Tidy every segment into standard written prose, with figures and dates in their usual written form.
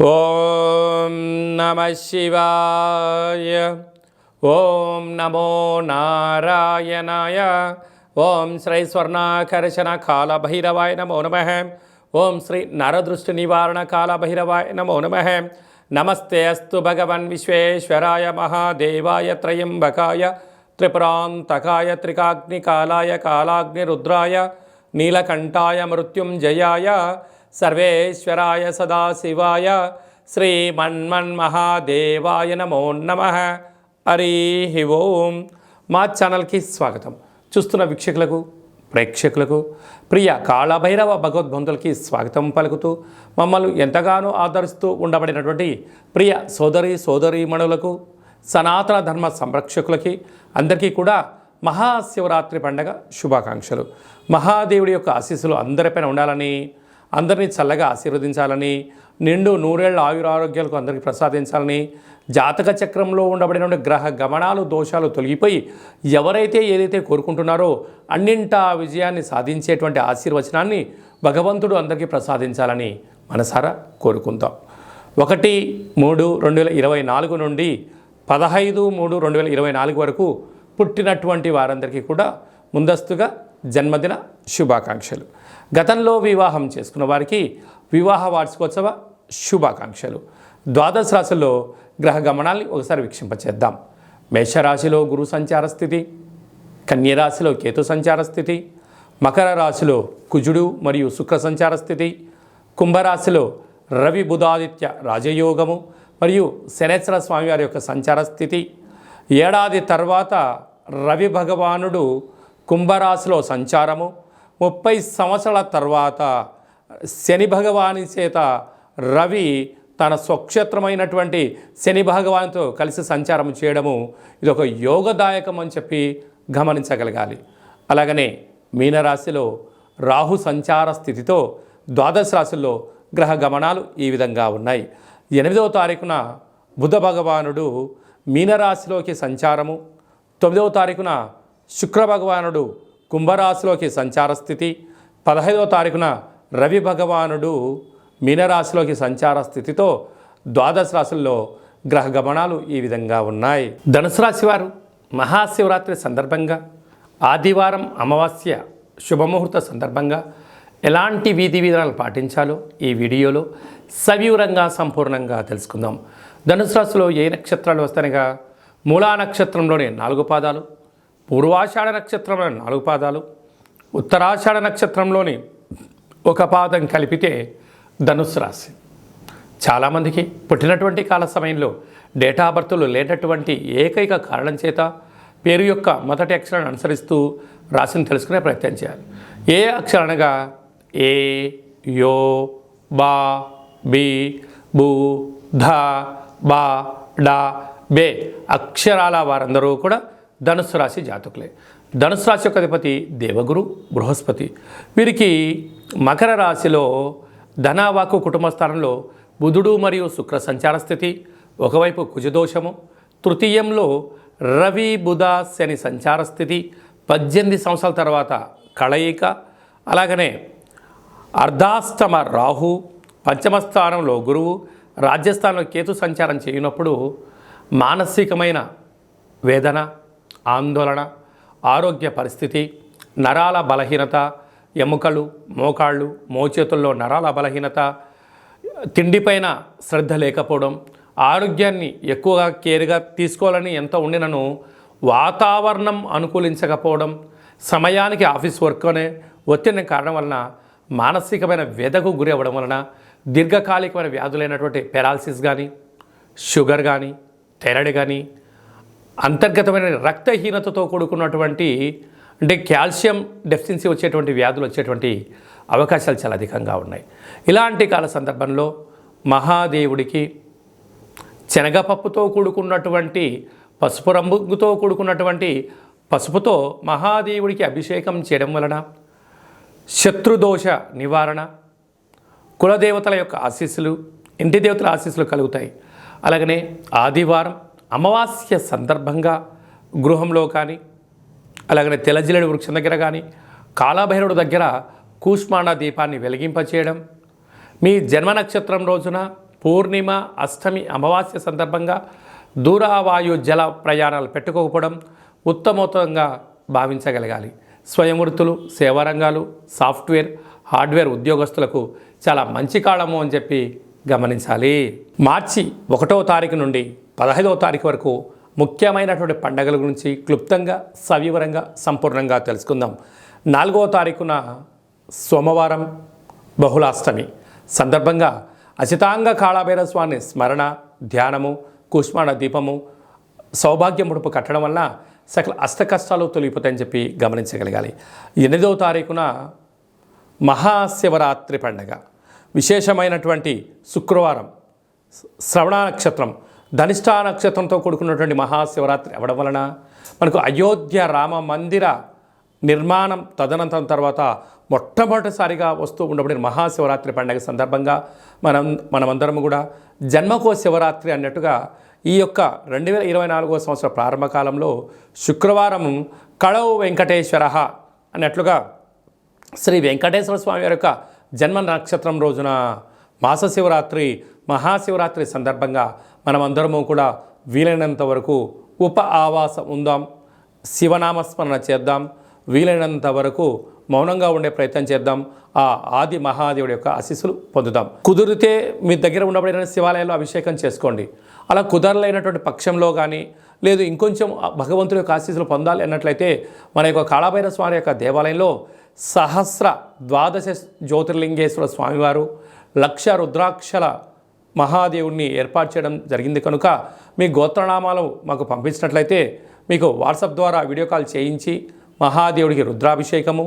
ఓం నమ శివాయ. ఓం నమో నారాయణాయ. ఓం శ్రీ స్వర్ణాకర్షణ కాళభైరవాయ నమో నమః. ఓం శ్రీ నరదృష్టి నివారణ కాళభైరవాయ నమో నమః. నమస్తే అస్తు భగవన్ విశ్వేశ్వరాయ మహాదేవాయ త్రయంబకాయ త్రిపురాంతకాయ త్రికాగ్నికాలాయ కాలాగ్నిరుద్రాయ నీలకంఠాయ మృత్యుంజయాయ సర్వేశ్వరాయ సదాశివాయ శ్రీమన్మన్మహాదేవాయ నమో నమః. హరి ఓం. మా ఛానల్కి స్వాగతం. చూస్తున్న వీక్షకులకు ప్రేక్షకులకు ప్రియ కాళభైరవ భగవద్బంధులకి స్వాగతం పలుకుతూ మమ్మల్ని ఎంతగానో ఆదరిస్తూ ఉండబడినటువంటి ప్రియ సోదరీమణులకు సనాతన ధర్మ సంరక్షకులకి అందరికీ కూడా మహాశివరాత్రి పండగ శుభాకాంక్షలు. మహాదేవుడి యొక్క ఆశీస్సులు అందరిపైన ఉండాలని, అందరినీ చల్లగా ఆశీర్వదించాలని, నిండు నూరేళ్ల ఆయురారోగ్యాలకు అందరికీ ప్రసాదించాలని, జాతక చక్రంలో ఉండబడిన గ్రహ గమనాలు దోషాలు తొలగిపోయి ఎవరైతే ఏదైతే కోరుకుంటున్నారో అన్నింటా విజయాన్ని సాధించేటువంటి ఆశీర్వచనాన్ని భగవంతుడు అందరికీ ప్రసాదించాలని మనసారా కోరుకుందాం. 1-3-2024 నుండి 15-3-2024 వరకు పుట్టినటువంటి వారందరికీ కూడా ముందస్తుగా జన్మదిన శుభాకాంక్షలు. గతంలో వివాహం చేసుకున్న వారికి వివాహ వార్షికోత్సవ శుభాకాంక్షలు. ద్వాదశ రాశుల్లో గ్రహ గమనాల్ని ఒకసారి వీక్షింపచేద్దాం. మేషరాశిలో గురు సంచార స్థితి, కన్యరాశిలో కేతు సంచార స్థితి, మకర రాశిలో కుజుడు మరియు శుక్ర సంచార స్థితి, కుంభరాశిలో రవి బుధాదిత్య రాజయోగము మరియు శనేశ్వర స్వామివారి యొక్క సంచార స్థితి. ఏడాది తర్వాత రవి భగవానుడు కుంభరాశిలో సంచారము, 30 సంవత్సరాల తర్వాత శని భగవాని చేత రవి తన స్వక్షేత్రమైనటువంటి శని భగవాన్తో కలిసి సంచారం చేయడము ఇది ఒక యోగదాయకం అని చెప్పి గమనించగలగాలి. అలాగనే మీనరాశిలో రాహు సంచార స్థితితో ద్వాదశ రాశుల్లో గ్రహ గమనాలు ఈ విధంగా ఉన్నాయి. 8వ తారీఖున బుధ భగవానుడు మీనరాశిలోకి సంచారము, 9వ తారీఖున శుక్ర భగవానుడు కుంభరాశిలోకి సంచార స్థితి, 15వ తారీఖున రవి భగవానుడు మీనరాశిలోకి సంచార స్థితితో ద్వాదశ రాశుల్లో గ్రహ గమనాలు ఈ విధంగా ఉన్నాయి. ధనుసు రాశి వారు మహాశివరాత్రి సందర్భంగా ఆదివారం అమావాస్య శుభముహూర్త సందర్భంగా ఎలాంటి విధి విధానాలు పాటించాలో ఈ వీడియోలో సవివరంగా సంపూర్ణంగా తెలుసుకుందాం. ధనుసు రాశిలో ఏ నక్షత్రాలు వస్తాయనగా మూలా నక్షత్రంలోని 4 పాదాలు, పూర్వాషాఢ నక్షత్రంలోని 4 పాదాలు, ఉత్తరాషాఢ నక్షత్రంలోని 1 పాదం కలిపితే ధనుస్సు రాశి. చాలామందికి పుట్టినటువంటి కాల సమయంలో డేటా బర్త్లు లేనటువంటి ఏకైక కారణం చేత పేరు యొక్క మొదటి అక్షరాన్ని అనుసరిస్తూ రాశిని తెలుసుకునే ప్రయత్నం చేయాలి. ఏ అక్షరం అనగా ఏ, యో, బా, బి, బు, ధ, బా, డా, బే అక్షరాల వారందరూ కూడా ధనుస్సు రాశి జాతకులే. ధనుస్సు రాశి యొక్క అధిపతి దేవగురు బృహస్పతి. వీరికి మకర రాశిలో ధనవాకు కుటుంబ స్థానంలో బుధుడు మరియు శుక్ర సంచార స్థితి, ఒకవైపు కుజదోషము, తృతీయంలో రవి బుధ శని సంచార స్థితి, 18 సంవత్సరాల తర్వాత కళయిక, అలాగనే అర్ధాష్టమ రాహు, పంచమ స్థానంలో గురువు, రాజ్యస్థానంలో కేతు సంచారం చేయనప్పుడు మానసికమైన వేదన, ఆందోళన, ఆరోగ్య పరిస్థితి, నరాల బలహీనత, ఎముకలు, మోకాళ్ళు, మోచేతుల్లో నరాల బలహీనత, తిండిపైన శ్రద్ధ లేకపోవడం, ఆరోగ్యాన్ని ఎక్కువగా కేర్గా తీసుకోవాలని ఎంత ఉండినను వాతావరణం అనుకూలించకపోవడం, సమయానికి ఆఫీస్ వర్క్ అనే ఒత్తిడి కారణం వలన మానసికమైన వ్యధకు గురి అవ్వడం వలన దీర్ఘకాలికమైన వ్యాధులైనటువంటి పెరాలసిస్ కానీ, షుగర్ కానీ, థైరాయిడ్ కానీ, అంతర్గతమైన రక్తహీనతతో కూడుకున్నటువంటి అంటే కాల్షియం డెఫిషియన్సీ వచ్చేటువంటి వ్యాధులు వచ్చేటువంటి అవకాశాలు చాలా అధికంగా ఉన్నాయి. ఇలాంటి కాల సందర్భంలో మహాదేవుడికి శనగపప్పుతో కూడుకున్నటువంటి పసుపు రంగుతో కూడుకున్నటువంటి పసుపుతో మహాదేవుడికి అభిషేకం చేయడం వలన శత్రుదోష నివారణ, కులదేవతల యొక్క ఆశీస్సులు, ఇంటి దేవతల ఆశీస్సులు కలుగుతాయి. అలాగనే ఆదివారం అమావాస్య సందర్భంగా గృహంలో కానీ, అలాగనే తెల్లజిల్లెడు వృక్షం దగ్గర కానీ, కాళభైరవుడి దగ్గర కూష్మాండ దీపాన్ని వెలిగింపచేయడం, మీ జన్మ నక్షత్రం రోజున పూర్ణిమ, అష్టమి, అమావాస్య సందర్భంగా దూరవాయు జల ప్రయాణాలు పెట్టుకోకపోవడం ఉత్తమోత్తంగా భావించగలగాలి. స్వయం వృత్తులు, సేవా రంగాలు, సాఫ్ట్వేర్, హార్డ్వేర్ ఉద్యోగస్తులకు చాలా మంచి కాలము అని చెప్పి గమనించాలి. మార్చి 1వ తారీఖు నుండి 15వ తారీఖు వరకు ముఖ్యమైనటువంటి పండుగల గురించి క్లుప్తంగా, సవివరంగా, సంపూర్ణంగా తెలుసుకుందాం. 4వ తారీఖున సోమవారం బహుళాష్టమి సందర్భంగా అచితాంగ కాళభైరవ స్వామి స్మరణ, ధ్యానము, కుష్మాండ దీపము, సౌభాగ్య ముడుపు కట్టడం వల్ల సకల అష్టకష్టాలు తొలగిపోతాయని చెప్పి గమనించగలగాలి. 8వ తారీఖున మహాశివరాత్రి పండుగ, విశేషమైనటువంటి శుక్రవారం, శ్రవణ నక్షత్రం, ధనిష్టా నక్షత్రంతో కూడుకున్నటువంటి మహాశివరాత్రి అవ్వడం వలన మనకు అయోధ్య రామ మందిర నిర్మాణం తదనంతరం తర్వాత మొట్టమొదటిసారిగా వస్తూ ఉండబడిన మహాశివరాత్రి పండుగ సందర్భంగా మనమందరం కూడా జన్మకో శివరాత్రి అన్నట్టుగా ఈ యొక్క 2024వ సంవత్సర ప్రారంభ కాలంలో శుక్రవారం కళవు వెంకటేశ్వర అన్నట్లుగా శ్రీ వెంకటేశ్వర స్వామి వారి యొక్క జన్మ నక్షత్రం రోజున మాస శివరాత్రి, మహాశివరాత్రి సందర్భంగా మనమందరము కూడా వీలైనంత వరకు ఉప ఆవాసం ఉందాం, శివనామస్మరణ చేద్దాం, వీలైనంత వరకు మౌనంగా ఉండే ప్రయత్నం చేద్దాం. ఆ ఆది మహాదేవుడి యొక్క ఆశీస్సులు పొందుదాం. కుదిరితే మీ దగ్గర ఉండబడిన శివాలయాల్లో అభిషేకం చేసుకోండి. అలా కుదరలేనటువంటి పక్షంలో కానీ లేదు ఇంకొంచెం భగవంతుడి యొక్క ఆశీస్సులు పొందాలి అన్నట్లయితే మన యొక్క కాళభైరవ స్వామి యొక్క దేవాలయంలో సహస్ర ద్వాదశ జ్యోతిర్లింగేశ్వర స్వామివారు, 1,00,000 రుద్రాక్షల మహాదేవుడిని ఏర్పాటు చేయడం జరిగింది కనుక మీ గోత్రనామాలు మాకు పంపించినట్లయితే మీకు వాట్సాప్ ద్వారా వీడియో కాల్ చేయించి మహాదేవుడికి రుద్రాభిషేకము,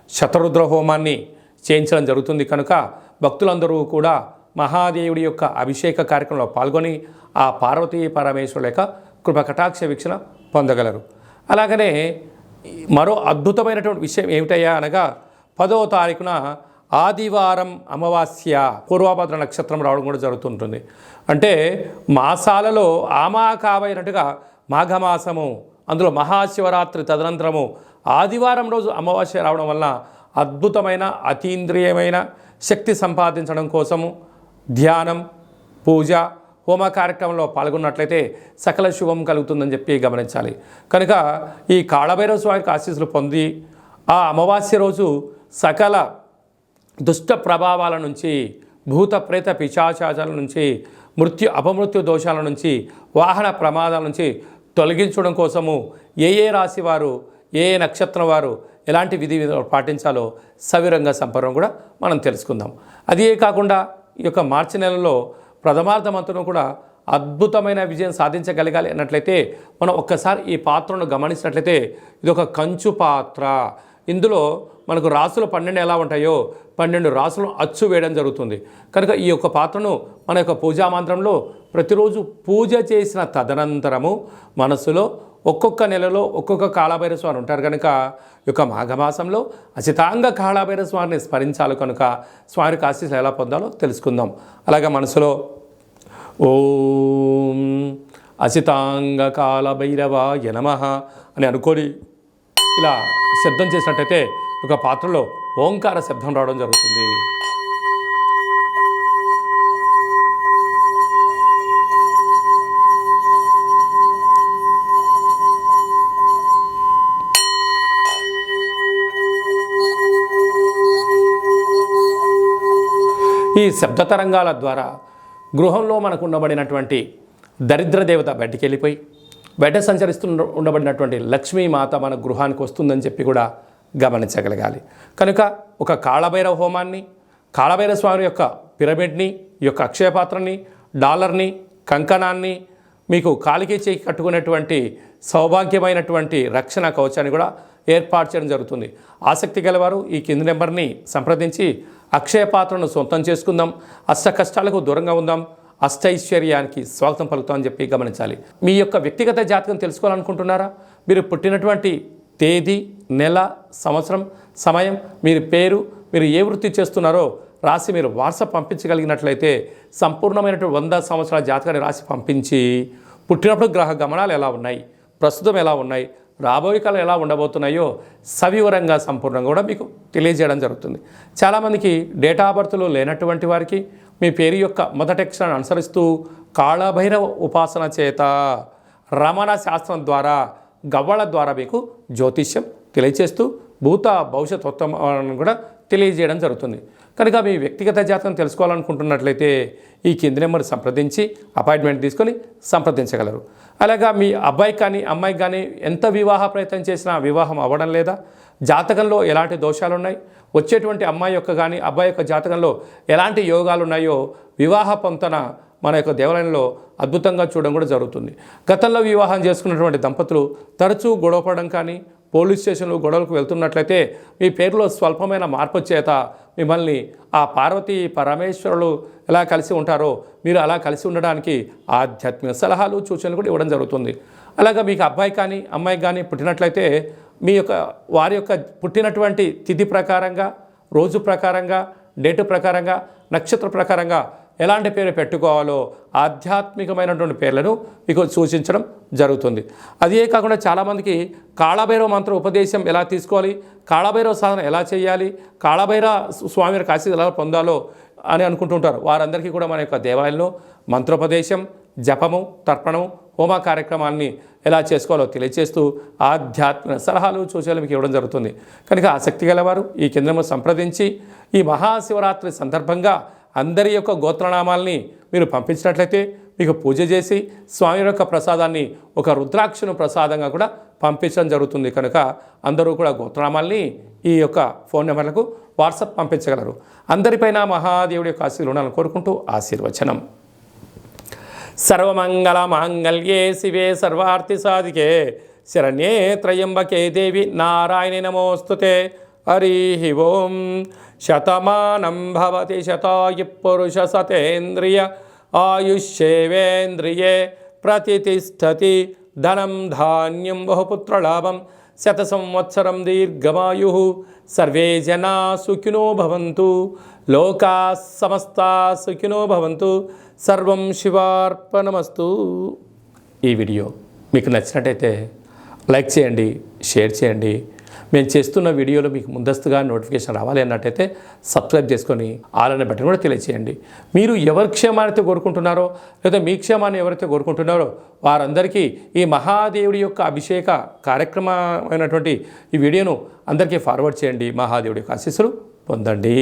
శతరుద్ర హోమాన్ని చేయించడం జరుగుతుంది కనుక భక్తులందరూ కూడా మహాదేవుడి యొక్క అభిషేక కార్యక్రమంలో పాల్గొని ఆ పార్వతీ పరమేశ్వరుల యొక్క కృపకటాక్ష వీక్షణ పొందగలరు. అలాగనే మరో అద్భుతమైనటువంటి విషయం ఏమిటయ్యా అనగా 10వ తారీఖున ఆదివారం అమావాస్య పూర్వభద్ర నక్షత్రం రావడం కూడా జరుగుతుంటుంది. అంటే మాసాలలో ఆమాకావైనట్టుగా మాఘమాసము, అందులో మహాశివరాత్రి తదనంతరము ఆదివారం రోజు అమావాస్య రావడం వల్ల అద్భుతమైన అతీంద్రియమైన శక్తి సంపాదించడం కోసము ధ్యానం, పూజ, హోమ కార్యక్రమంలో పాల్గొన్నట్లయితే సకల శుభం కలుగుతుందని చెప్పి గమనించాలి. కనుక ఈ కాళభైరవ స్వామికి ఆశీస్సులు పొంది ఆ అమావాస్య రోజు సకల దుష్ట ప్రభావాల నుంచి, భూత ప్రేత పిశాచాల నుంచి, మృత్యు అపమృత్యు దోషాల నుంచి, వాహన ప్రమాదాల నుంచి తొలగించడం కోసము ఏ రాశి వారు, ఏ నక్షత్రం వారు ఎలాంటి విధి విధాలు పాటించాలో సవిరంగా సంపర్వం కూడా మనం తెలుసుకుందాం. అదే కాకుండా ఈ యొక్క మార్చి నెలలో ప్రథమార్థమంతను కూడా అద్భుతమైన విజయం సాధించగలగాలి అన్నట్లయితే మనం ఒక్కసారి ఈ పాత్రను గమనించినట్లయితే ఇది ఒక కంచు పాత్ర. ఇందులో మనకు రాసులు 12 ఎలా ఉంటాయో 12 రాసులను అచ్చు వేయడం జరుగుతుంది. కనుక ఈ యొక్క పాత్రను మన యొక్క పూజా మంత్రంలో ప్రతిరోజు పూజ చేసిన తదనంతరము మనసులో ఒక్కొక్క నెలలో ఒక్కొక్క కాళభైరవ స్వామి ఉంటారు కనుక ఈ యొక్క మాఘమాసంలో అచితాంగ కాళభైరవ స్వామిని స్మరించాలి కనుక స్వామికి ఆశీస్సులు ఎలా పొందాలో తెలుసుకుందాం. అలాగే మనసులో ఓం అచితాంగ కాళభైరవాయ నమః అని అనుకొని ఇలా శబ్దం చేసినట్టయితే ఒక పాత్రలో ఓంకార శబ్దం రావడం జరుగుతుంది. ఈ శబ్ద తరంగాల ద్వారా గృహంలో మనకు ఉండబడినటువంటి దరిద్ర దేవత బయటికి వెళ్ళిపోయి బయట సంచరిస్తూ ఉండబడినటువంటి లక్ష్మీమాత మన గృహానికి వస్తుందని చెప్పి కూడా గమనించగలగాలి. కనుక ఒక కాళభైరవ హోమాన్ని, కాళభైరవ స్వామి యొక్క పిరమిడ్ని, ఈ యొక్క అక్షయపాత్రని, డాలర్ని, కంకణాన్ని, మీకు కాలికి చేయి కట్టుకునేటువంటి సౌభాగ్యమైనటువంటి రక్షణ కవచాన్ని కూడా ఏర్పాటు చేయడం జరుగుతుంది. ఆసక్తి గలవారు ఈ కింది నెంబర్ని సంప్రదించి అక్షయ పాత్రను సొంతం చేసుకుందాం, అష్ట కష్టాలకు దూరంగా ఉందాం, అష్టైశ్వర్యానికి స్వాగతం పలుకుతామని చెప్పి గమనించాలి. మీ యొక్క వ్యక్తిగత జాతకం తెలుసుకోవాలనుకుంటున్నారా? మీరు పుట్టినటువంటి తేదీ, నెల, సంవత్సరం, సమయం, మీరు పేరు, మీరు ఏ వృత్తి చేస్తున్నారో రాసి మీరు వాట్సాప్ పంపించగలిగినట్లయితే సంపూర్ణమైనటువంటి 100 సంవత్సరాల జాతకాన్ని రాసి పంపించి పుట్టినప్పుడు గ్రహ గమనాలు ఎలా ఉన్నాయి, ప్రస్తుతం ఎలా ఉన్నాయి, రాబోయే కాలం ఎలా ఉండబోతున్నాయో సవివరంగా సంపూర్ణంగా కూడా మీకు తెలియజేయడం జరుగుతుంది. చాలామందికి డేటా ఆఫ్ బర్త్లు లేనటువంటి వారికి మీ పేరు యొక్క మొదటి అక్షరాన్ని అనుసరిస్తూ కాళభైరవ ఉపాసన చేత రమణ శాస్త్రం ద్వారా గవ్వల ద్వారా మీకు జ్యోతిష్యం తెలియచేస్తూ భూత భవిష్యత్ ఉత్తమాలను కూడా తెలియజేయడం జరుగుతుంది. కనుక మీ వ్యక్తిగత జాతకం తెలుసుకోవాలనుకుంటున్నట్లయితే ఈ కింది నెంబర్ సంప్రదించి అపాయింట్మెంట్ తీసుకొని సంప్రదించగలరు. అలాగా మీ అబ్బాయికి కానీ అమ్మాయికి కానీ ఎంత వివాహ ప్రయత్నం చేసినా వివాహం అవ్వడం లేదా, జాతకంలో ఎలాంటి దోషాలు ఉన్నాయి, వచ్చేటువంటి అమ్మాయి యొక్క కానీ అబ్బాయి యొక్క జాతకంలో ఎలాంటి యోగాలు ఉన్నాయో వివాహ పొంతన మన యొక్క దేవాలయంలో అద్భుతంగా చూడడం కూడా జరుగుతుంది. గతంలో వివాహం చేసుకున్నటువంటి దంపతులు తరచూ గొడవపడడం కానీ పోలీస్ స్టేషన్లు గొడవలకు వెళ్తున్నట్లయితే మీ పేరులో స్వల్పమైన మార్పు చేత మిమ్మల్ని ఆ పార్వతీ పరమేశ్వరులు ఎలా కలిసి ఉంటారో మీరు అలా కలిసి ఉండడానికి ఆధ్యాత్మిక సలహాలు సూచనలు కూడా ఇవ్వడం జరుగుతుంది. అలాగా మీకు అబ్బాయి కానీ అమ్మాయి కానీ పుట్టినట్లయితే మీ యొక్క వారి యొక్క పుట్టినటువంటి తిథి ప్రకారంగా, రోజు ప్రకారంగా, డేటు ప్రకారంగా, నక్షత్ర ప్రకారంగా ఎలాంటి పేరు పెట్టుకోవాలో ఆధ్యాత్మికమైనటువంటి పేర్లను మీకు సూచించడం జరుగుతుంది. అదే కాకుండా చాలామందికి కాళభైరవ మంత్ర ఉపదేశం ఎలా తీసుకోవాలి, కాళభైరవ సాధన ఎలా చేయాలి, కాళభైరవ స్వామి వారి ఆశీస్సులు ఎలా పొందాలో అని అనుకుంటుంటారు. వారందరికీ కూడా మన యొక్క దేవాలయంలో మంత్రోపదేశం, జపము, తర్పణము, హోమ కార్యక్రమాన్ని ఎలా చేసుకోవాలో తెలియజేస్తూ ఆధ్యాత్మిక సలహాలు సూచనలు మీకు ఇవ్వడం జరుగుతుంది. కనుక ఆసక్తి గలవారు ఈ కేంద్రము సంప్రదించి ఈ మహాశివరాత్రి సందర్భంగా అందరి యొక్క గోత్రనామాల్ని మీరు పంపించినట్లయితే మీకు పూజ చేసి స్వామి యొక్క ప్రసాదాన్ని ఒక రుద్రాక్షను ప్రసాదంగా కూడా పంపించడం జరుగుతుంది. కనుక అందరూ కూడా గోత్రనామాల్ని ఈ యొక్క ఫోన్ నెంబర్లకు వాట్సాప్ పంపించగలరు. అందరిపైన మహాదేవుడి యొక్క ఆశీర్వాదాలు ఉండాలని కోరుకుంటూ ఆశీర్వచనం. సర్వమంగళ మాంగళ్యే శివే సర్వార్థి సాధికే శరణ్యే త్రయంబకే దేవి నారాయణి నమోస్తుతే. హరి ఓం. శతమానం భవతి శతాయు పురుష సతేంద్రియ ఆయుష్యేవేంద్రియే ప్రతిష్టతి. ధనం ధాన్యం బహుపుత్రలాభం శత సంవత్సరం దీర్ఘమాయు. సర్వే జనా సుఖినో భవంతు. లోకా సమస్తా సుఖినో భవంతు. సర్వం శివార్పణమస్తు. ఈ వీడియో మీకు నచ్చినట్టయితే లైక్ చేయండి, షేర్ చేయండి. మేము చేస్తున్న వీడియోలో మీకు ముందస్తుగా నోటిఫికేషన్ రావాలి అన్నట్టయితే సబ్స్క్రైబ్ చేసుకొని ఆల్ అనే బటన్ కూడా తెలియచేయండి. మీరు ఎవరి క్షేమాన్ని కోరుకుంటున్నారో లేదా మీ క్షేమాన్ని ఎవరైతే కోరుకుంటున్నారో వారందరికీ ఈ మహాదేవుడి యొక్క అభిషేక కార్యక్రమమైనటువంటి ఈ వీడియోను అందరికీ ఫార్వర్డ్ చేయండి. మహాదేవుడి యొక్క ఆశీస్సులు పొందండి.